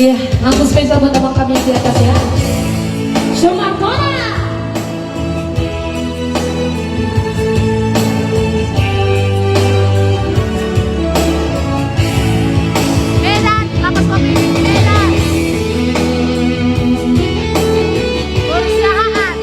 Iya, langsung spesial buat abang kami yang di atas ya. Sumatera. Medan, lapas kopi, Medan. Perusahaan.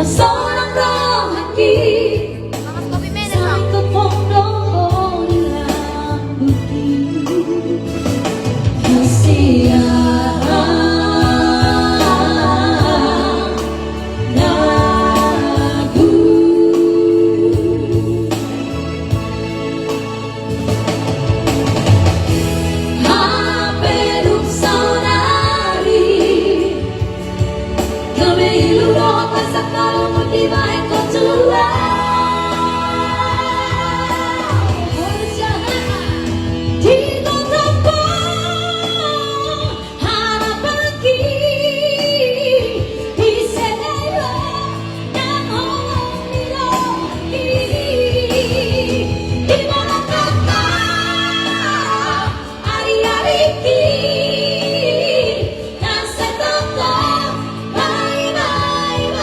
Seorang rohani Lapas kopi, Medan. sang kepondok hilang bukti kasihan lagu Hampir sonari kami iluro pasakalo mo di ba ito tuwa di tempat harapan di sedaya yang di mana kata hari-hari yang setetap bye-bye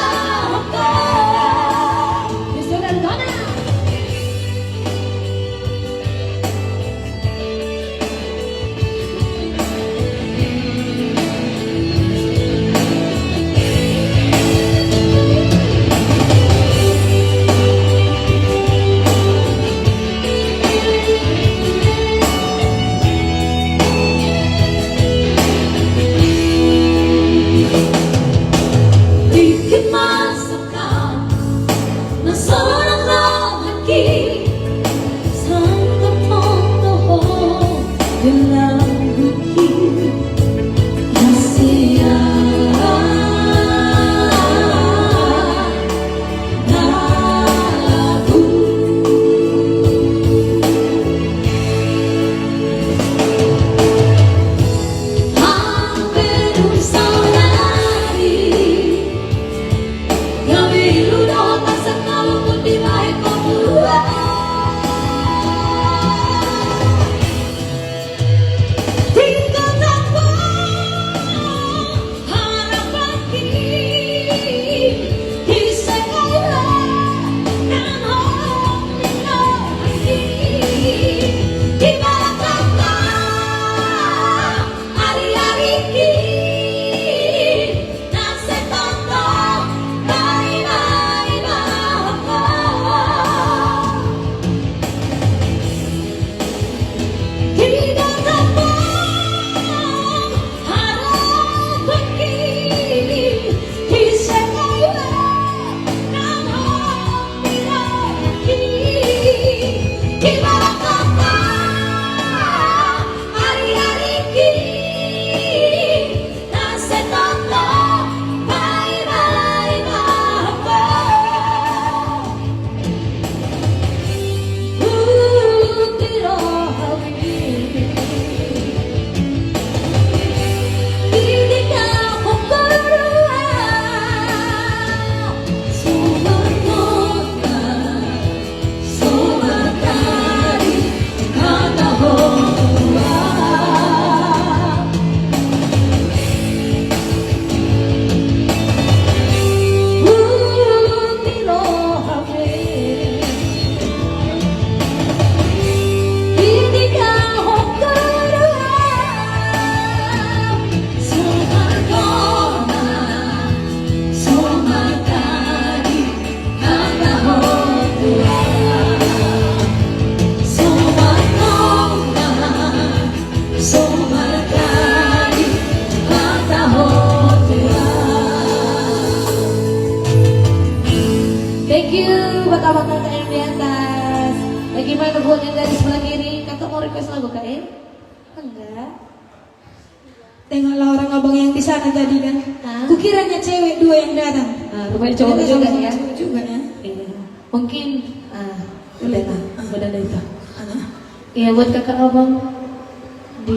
abang kakak yang di atas. Gimana buat yang dari sebelah kiri? Kakak mau request lagu Kak El? Enggak. Tengoklah orang abang yang di sana tadi kan. Hah? Kukiranya cewek dua yang datang. Rupanya cowok juga ya. Cowok juga ya. Iya. Mungkin udah lah, udah itu. Anak. Iya buat kakak abang di